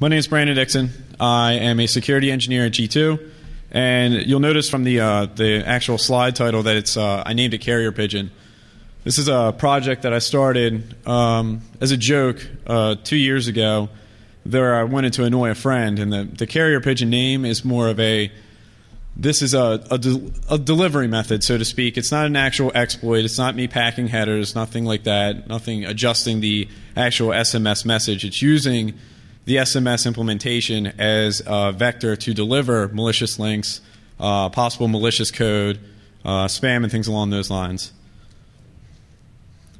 My name is Brandon Dixon. I am a security engineer at G2, and you'll notice from the actual slide title that it's I named it Carrier Pigeon. This is a project that I started as a joke 2 years ago. There, I wanted to annoy a friend, and the Carrier Pigeon name is more of a delivery method, so to speak. It's not an actual exploit. It's not me packing headers, nothing like that, nothing adjusting the actual SMS message. It's using the SMS implementation as a vector to deliver malicious links, possible malicious code, spam, and things along those lines.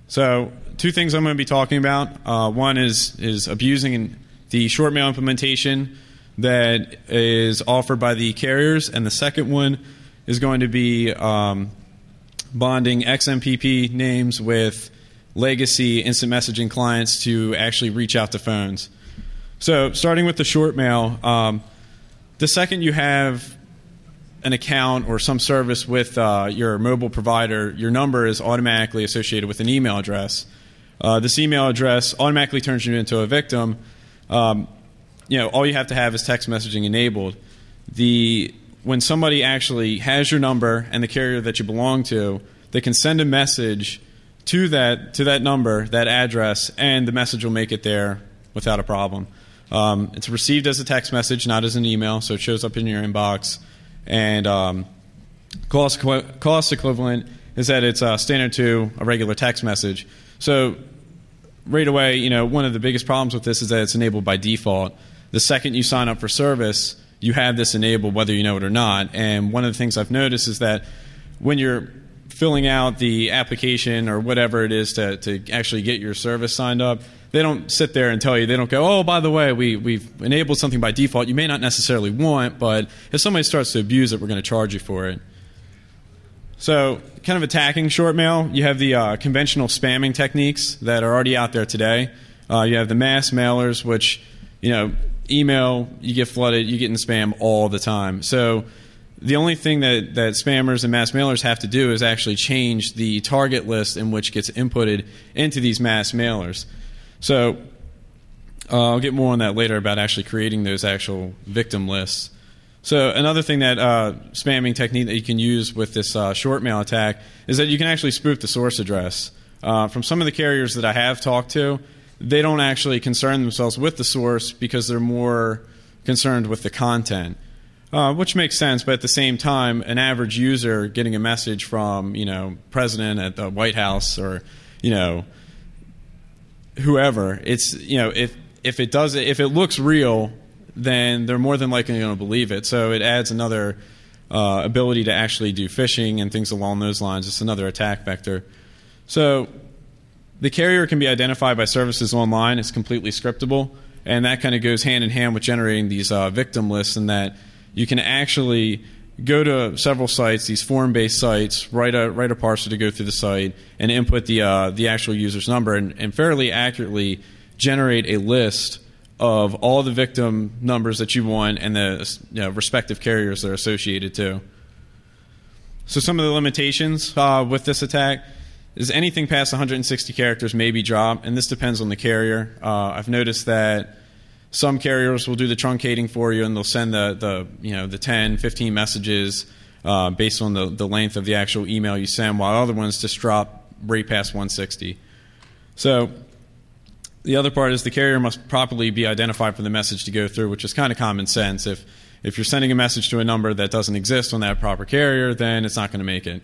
So, two things I'm going to be talking about. One is abusing the short mail implementation that is offered by the carriers, and the second one is going to be bonding XMPP names with legacy instant messaging clients to actually reach out to phones. So starting with the short mail, the second you have an account or some service with your mobile provider, your number is automatically associated with an email address. This email address automatically turns you into a victim. All you have to have is text messaging enabled. When somebody actually has your number and the carrier that you belong to, they can send a message to that number, that address, and the message will make it there without a problem. It's received as a text message, not as an email, so it shows up in your inbox. And cost equivalent is that it's standard to a regular text message. So right away, one of the biggest problems with this is that it's enabled by default. The second you sign up for service, you have this enabled whether you know it or not. And one of the things I've noticed is that when you're filling out the application or whatever it is to actually get your service signed up, they don't sit there and tell you. They don't go, oh, by the way, we've enabled something by default you may not necessarily want, but if somebody starts to abuse it, we're going to charge you for it. So kind of attacking short mail, you have the conventional spamming techniques that are already out there today. You have the mass mailers, which, email, you get flooded, you get in spam all the time. So the only thing that spammers and mass mailers have to do is actually change the target list in which gets inputted into these mass mailers. So I'll get more on that later about actually creating those actual victim lists. So another thing that spamming technique that you can use with this short mail attack is that you can actually spoof the source address. From some of the carriers that I have talked to, they don't actually concern themselves with the source because they're more concerned with the content, which makes sense. But at the same time, an average user getting a message from president at the White House or whoever, it's if it looks real, then they're more than likely going to believe it. So it adds another ability to actually do phishing and things along those lines. It's another attack vector. So the carrier can be identified by services online. It's completely scriptable, and that kind of goes hand in hand with generating these victim lists, in that you can actually go to several sites, these form-based sites, write a parser to go through the site, and input the actual user's number, and fairly accurately generate a list of all the victim numbers that you want and the respective carriers they're associated to. So some of the limitations with this attack is anything past 160 characters may be dropped, and this depends on the carrier. I've noticed that some carriers will do the truncating for you, and they'll send the 10, 15 messages based on the length of the actual email you send, while other ones just drop right past 160. So the other part is the carrier must properly be identified for the message to go through, which is kind of common sense. If you're sending a message to a number that doesn't exist on that proper carrier, then it's not going to make it.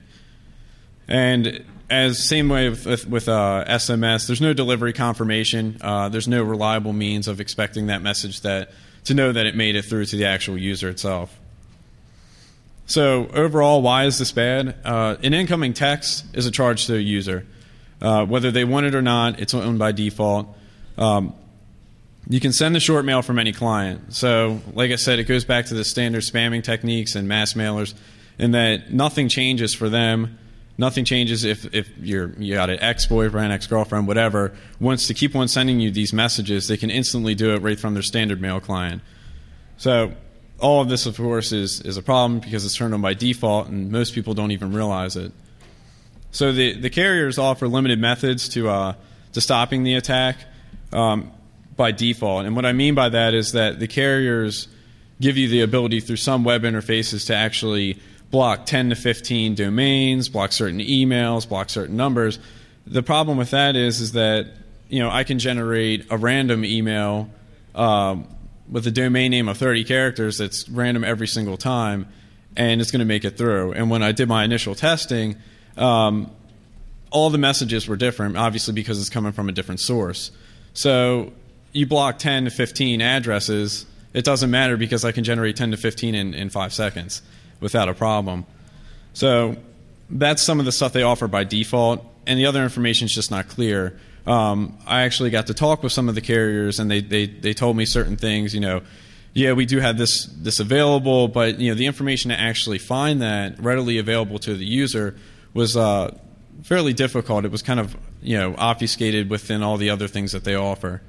And as same way with SMS, there's no delivery confirmation. There's no reliable means of expecting that message to know that it made it through to the actual user itself. So overall, why is this bad? An incoming text is a charge to a user. Whether they want it or not, it's owned by default. You can send the short mail from any client. So like I said, it goes back to the standard spamming techniques and mass mailers, in that nothing changes for them. Nothing changes if you got an ex-boyfriend, ex-girlfriend, whatever, wants to keep on sending you these messages. They can instantly do it right from their standard mail client. So all of this, of course, is a problem because it's turned on by default, and most people don't even realize it. So the carriers offer limited methods to stopping the attack. by default. And what I mean by that is that the carriers give you the ability through some web interfaces to actually block 10 to 15 domains, block certain emails, block certain numbers. The problem with that is that I can generate a random email with a domain name of 30 characters that's random every single time, and it's going to make it through. And when I did my initial testing, all the messages were different, obviously because it's coming from a different source. So you block 10 to 15 addresses, it doesn't matter because I can generate 10 to 15 in 5 seconds without a problem. So that's some of the stuff they offer by default, and the other information is just not clear. I actually got to talk with some of the carriers, and they told me certain things. Yeah, we do have this available, but the information to actually find that readily available to the user was fairly difficult. It was kind of obfuscated within all the other things that they offer.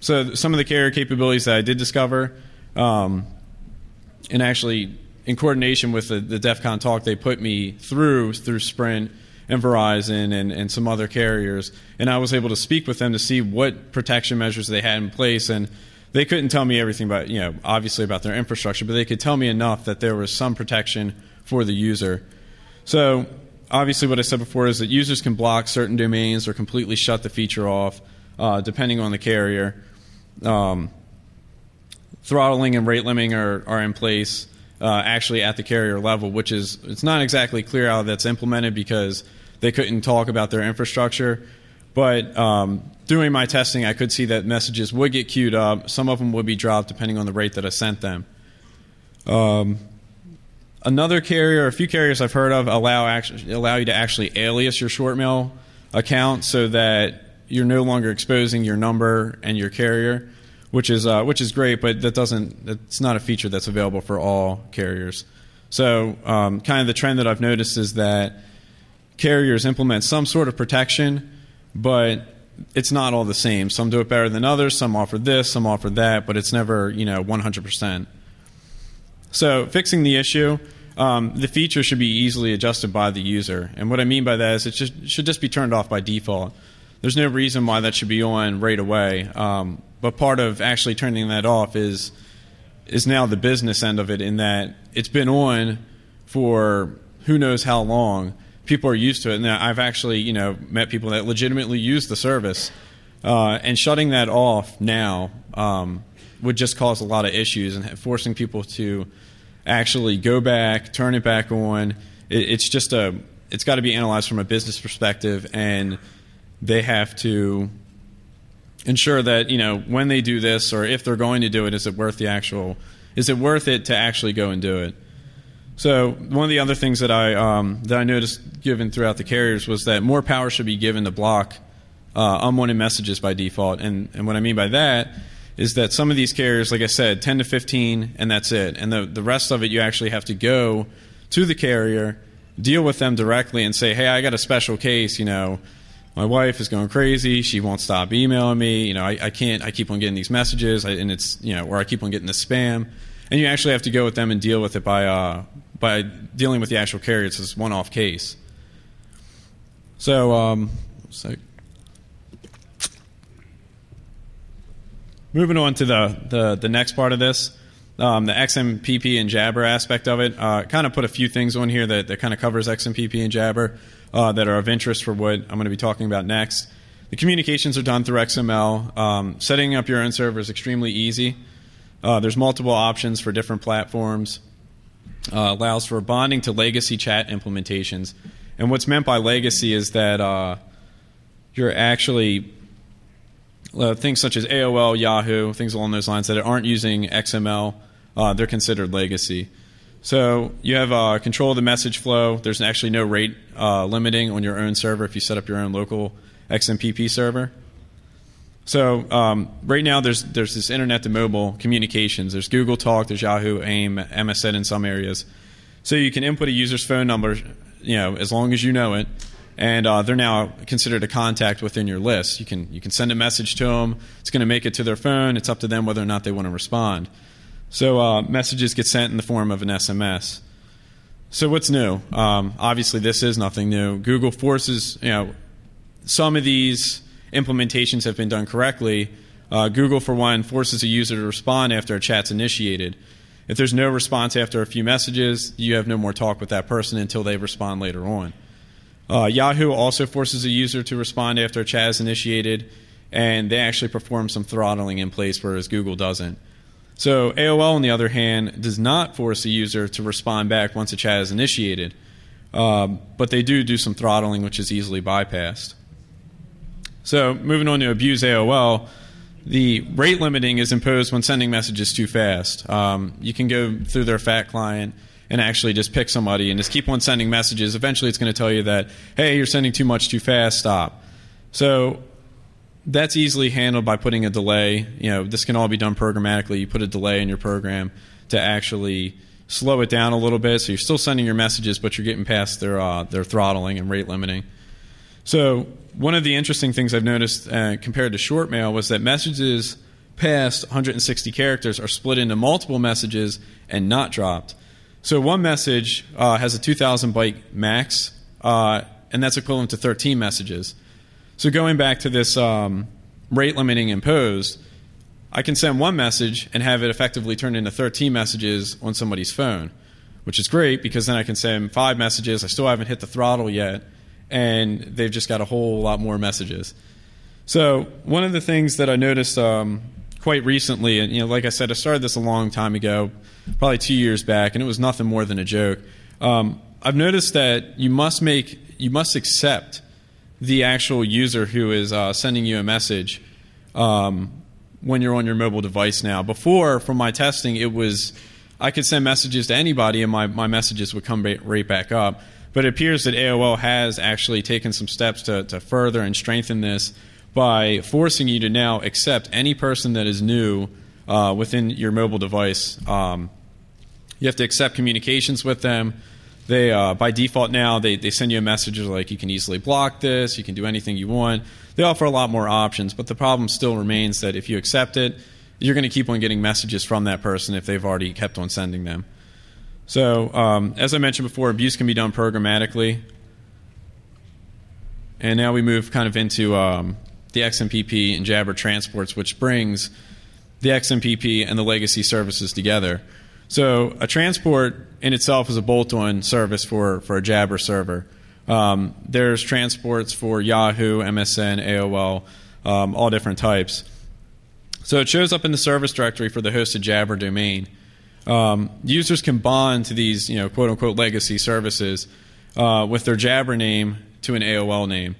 So some of the carrier capabilities that I did discover, and actually in coordination with the DEF CON talk, they put me through Sprint and Verizon and some other carriers, and I was able to speak with them to see what protection measures they had in place. And they couldn't tell me everything about, obviously about their infrastructure, but they could tell me enough that there was some protection for the user. So obviously what I said before is that users can block certain domains or completely shut the feature off, depending on the carrier. Throttling and rate limiting are in place actually at the carrier level, which is, it's not exactly clear how that's implemented because they couldn't talk about their infrastructure. But doing my testing, I could see that messages would get queued up. Some of them would be dropped depending on the rate that I sent them. Another carrier, a few carriers I've heard of, allow you to actually alias your short mail account so that you're no longer exposing your number and your carrier, which is great, but that's not a feature that's available for all carriers. So kind of the trend that I've noticed is that carriers implement some sort of protection, but it's not all the same. Some do it better than others. Some offer this, some offer that, but it's never 100%. So fixing the issue, the feature should be easily adjusted by the user. And what I mean by that is it should just be turned off by default. There's no reason why that should be on right away. But part of actually turning that off is now the business end of it, in that it's been on for who knows how long. People are used to it. Now, I've actually met people that legitimately use the service. And shutting that off now would just cause a lot of issues, and forcing people to actually go back, turn it back on. It's got to be analyzed from a business perspective, and they have to ensure that when they do this, or if they're going to do it, is it worth it to actually go and do it? So one of the other things that I noticed given throughout the carriers was that more power should be given to block unwanted messages by default. And what I mean by that is that some of these carriers, like I said, 10 to 15, and that's it. And the rest of it, you actually have to go to the carrier, deal with them directly, and say, hey, I got a special case. My wife is going crazy. She won't stop emailing me. I keep on getting these messages, and it's or I keep on getting the spam. And you actually have to go with them and deal with it by dealing with the actual carrier. It's this one-off case. So, moving on to the next part of this, the XMPP and Jabber aspect of it. Kind of put a few things on here that kind of covers XMPP and Jabber that are of interest for what I'm going to be talking about next. The communications are done through XML. Setting up your own server is extremely easy. There's multiple options for different platforms. Allows for bonding to legacy chat implementations. And what's meant by legacy is that you're actually things such as AOL, Yahoo, things along those lines that aren't using XML, they're considered legacy. So you have control of the message flow. There's actually no rate limiting on your own server if you set up your own local XMPP server. So right now there's this internet to mobile communications. There's Google Talk, there's Yahoo, AIM, MSN in some areas. So you can input a user's phone number, as long as you know it, and they're now considered a contact within your list. You can send a message to them. It's going to make it to their phone. It's up to them whether or not they want to respond. So messages get sent in the form of an SMS. So what's new? Obviously, this is nothing new. Google forces some of these implementations have been done correctly. Google, for one, forces a user to respond after a chat's initiated. If there's no response after a few messages, you have no more talk with that person until they respond later on. Yahoo also forces a user to respond after a chat is initiated, and they actually perform some throttling in place, whereas Google doesn't. So AOL, on the other hand, does not force a user to respond back once a chat is initiated, but they do some throttling, which is easily bypassed. So moving on to abuse AOL, the rate limiting is imposed when sending messages too fast. You can go through their FAT client and actually just pick somebody and just keep on sending messages. Eventually it's going to tell you that, hey, you're sending too much too fast, stop. So that's easily handled by putting a delay. This can all be done programmatically. You put a delay in your program to actually slow it down a little bit, so you're still sending your messages, but you're getting past their throttling and rate limiting. So one of the interesting things I've noticed compared to short mail was that messages past 160 characters are split into multiple messages and not dropped. So one message has a 2,000 byte max, and that's equivalent to 13 messages. So going back to this rate limiting imposed, I can send one message and have it effectively turned into 13 messages on somebody's phone, which is great because then I can send 5 messages. I still haven't hit the throttle yet, and they've just got a whole lot more messages. So one of the things that I noticed quite recently, and like I said, I started this a long time ago, probably 2 years back, and it was nothing more than a joke. I've noticed that you must accept the actual user who is sending you a message when you're on your mobile device now. Before, from my testing, it was I could send messages to anybody and my messages would come right back up. But it appears that AOL has actually taken some steps to further and strengthen this by forcing you to now accept any person that is new within your mobile device. You have to accept communications with them. They, by default now, they send you a message like you can easily block this, you can do anything you want. They offer a lot more options, but the problem still remains that if you accept it, you're going to keep on getting messages from that person if they've already kept on sending them. So as I mentioned before, abuse can be done programmatically. And now we move kind of into the XMPP and Jabber transports, which brings the XMPP and the legacy services together. So a transport in itself is a bolt-on service for a Jabber server. There's transports for Yahoo, MSN, AOL, all different types. So it shows up in the service directory for the hosted Jabber domain. Users can bond to these, quote-unquote legacy services with their Jabber name to an AOL name.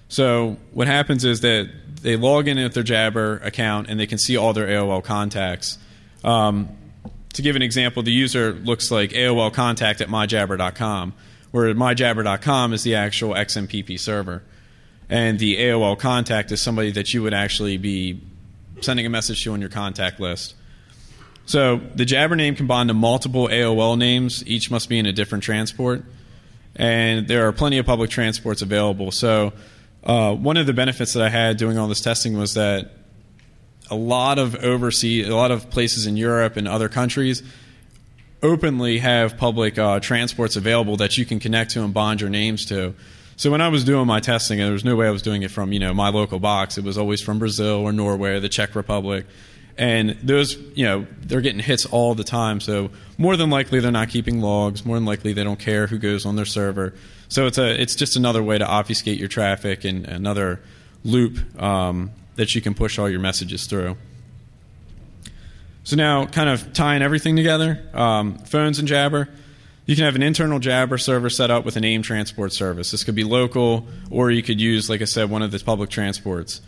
So what happens is that they log in with their Jabber account and they can see all their AOL contacts. To give an example, the user looks like AOL contact at myjabber.com, where myjabber.com is the actual XMPP server. And the AOL contact is somebody that you would actually be sending a message to on your contact list. So the Jabber name can bond to multiple AOL names. Each must be in a different transport. And there are plenty of public transports available. So one of the benefits that I had doing all this testing was that a lot of places in Europe and other countries openly have public transports available that you can connect to and bond your names to. So when I was doing my testing, there was no way I was doing it from my local box. It was always from Brazil or Norway or the Czech Republic. And those, they're getting hits all the time. So more than likely they're not keeping logs. More than likely they don't care who goes on their server. So it's just another way to obfuscate your traffic and another loop that you can push all your messages through. So now, kind of tying everything together, phones and Jabber, you can have an internal Jabber server set up with an AIM transport service. This could be local, or you could use, like I said, one of the public transports.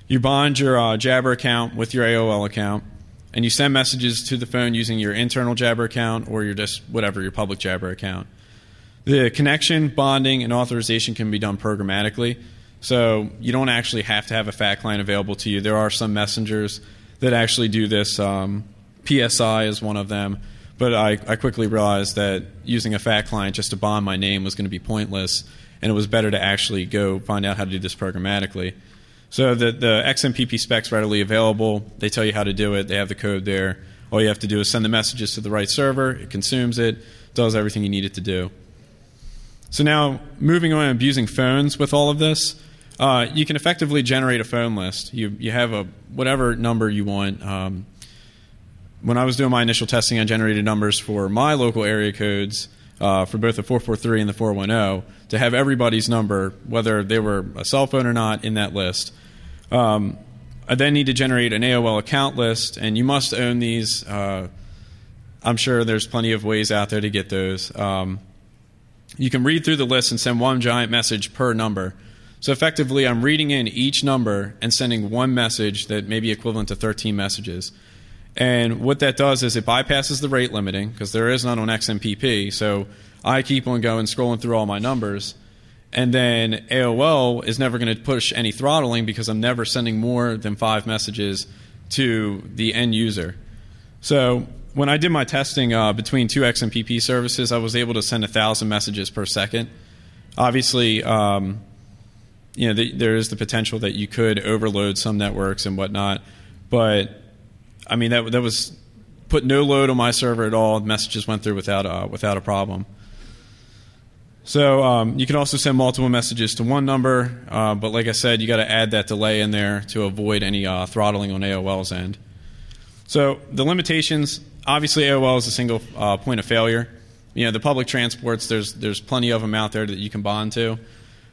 You bond your Jabber account with your AOL account, and you send messages to the phone using your internal Jabber account or your public Jabber account. The connection, bonding, and authorization can be done programmatically. So you don't actually have to have a FAT client available to you. There are some messengers that actually do this. PSI is one of them. But I quickly realized that using a FAT client just to bond my name was going to be pointless, and it was better to actually go find out how to do this programmatically. So the XMPP spec's readily available. They tell you how to do it. They have the code there. All you have to do is send the messages to the right server. It consumes it, does everything you need it to do. So now, moving on and abusing phones with all of this, You can effectively generate a phone list. You have whatever number you want. When I was doing my initial testing, I generated numbers for my local area codes for both the 443 and the 410 to have everybody's number, whether they were a cell phone or not, in that list. I then need to generate an AOL account list, and you must own these. I'm sure there's plenty of ways out there to get those. You can read through the list and send one giant message per number. So effectively, I'm reading in each number and sending one message that may be equivalent to 13 messages. And what that does is it bypasses the rate limiting, because there is none on XMPP. So I keep on going, scrolling through all my numbers. And then AOL is never going to push any throttling, because I'm never sending more than 5 messages to the end user. So when I did my testing between 2 XMPP services, I was able to send 1,000 messages per second. Obviously, there is the potential that you could overload some networks and whatnot, but I mean that was put no load on my server at all. Messages went through without a problem. So you can also send multiple messages to one number, but like I said, you got to add that delay in there to avoid any throttling on AOL's end. So the limitations, obviously AOL is a single point of failure. The public transports, there's plenty of them out there that you can bond to.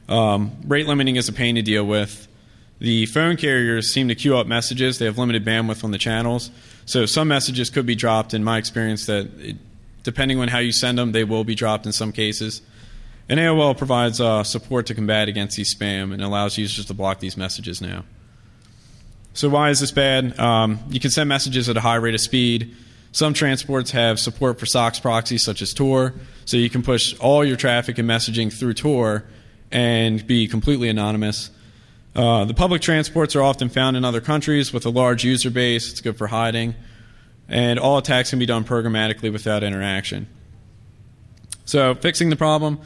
Rate limiting is a pain to deal with. The phone carriers seem to queue up messages. They have limited bandwidth on the channels. So some messages could be dropped, in my experience, depending on how you send them, they will be dropped in some cases. And AOL provides support to combat against these spam and allows users to block these messages now. So why is this bad? You can send messages at a high rate of speed. Some transports have support for SOX proxies such as Tor, so you can push all your traffic and messaging through Tor and be completely anonymous. The public transports are often found in other countries with a large user base. It's good for hiding. And all attacks can be done programmatically without interaction. So fixing the problem,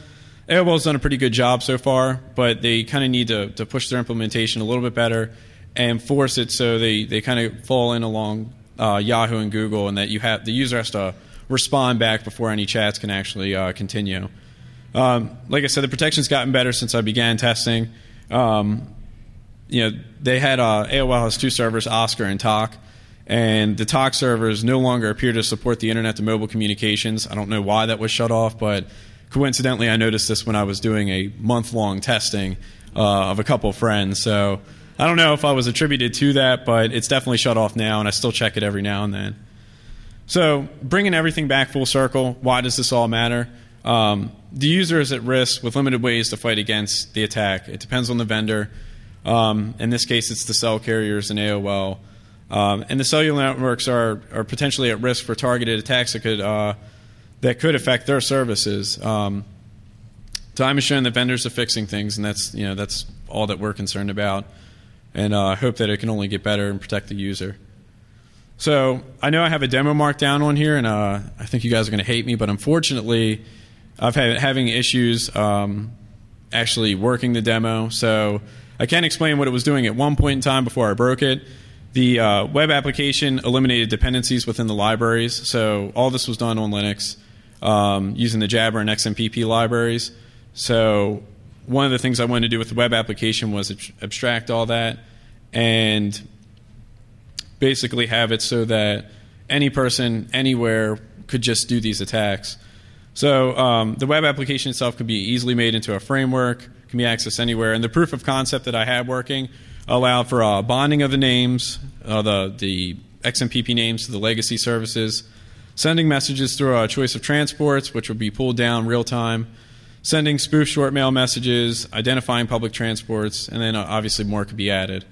AOL's done a pretty good job so far, but they kind of need to push their implementation a little bit better and force it so they kind of fall in along Yahoo and Google, and that the user has to respond back before any chats can actually continue. Like I said, the protection's gotten better since I began testing. They had AOL has 2 servers, Oscar and Talk, and the Talk servers no longer appear to support the internet to mobile communications. I don't know why that was shut off, but coincidentally I noticed this when I was doing a month-long testing of a couple of friends. So I don't know if I was attributed to that, but it's definitely shut off now, and I still check it every now and then. So bringing everything back full circle, why does this all matter? The user is at risk with limited ways to fight against the attack. It depends on the vendor. In this case, it's the cell carriers and AOL. And the cellular networks are potentially at risk for targeted attacks that could affect their services. Time has shown that vendors are fixing things, and that's all that we're concerned about. And I hope that it can only get better and protect the user. So I know I have a demo marked down on here, and I think you guys are going to hate me, but unfortunately, I've had having issues actually working the demo. So I can't explain what it was doing at one point in time before I broke it. The web application eliminated dependencies within the libraries. So all this was done on Linux using the Jabber and XMPP libraries. So one of the things I wanted to do with the web application was abstract all that and basically have it so that any person anywhere could just do these attacks. So the web application itself could be easily made into a framework, can be accessed anywhere. And the proof of concept that I had working allowed for bonding of the names, the XMPP names to the legacy services, sending messages through a choice of transports, which would be pulled down real time, sending spoof short mail messages, identifying public transports, and then obviously more could be added.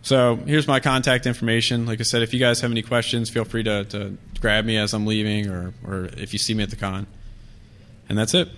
So here's my contact information. Like I said, if you guys have any questions, feel free to grab me as I'm leaving or if you see me at the con. And that's it.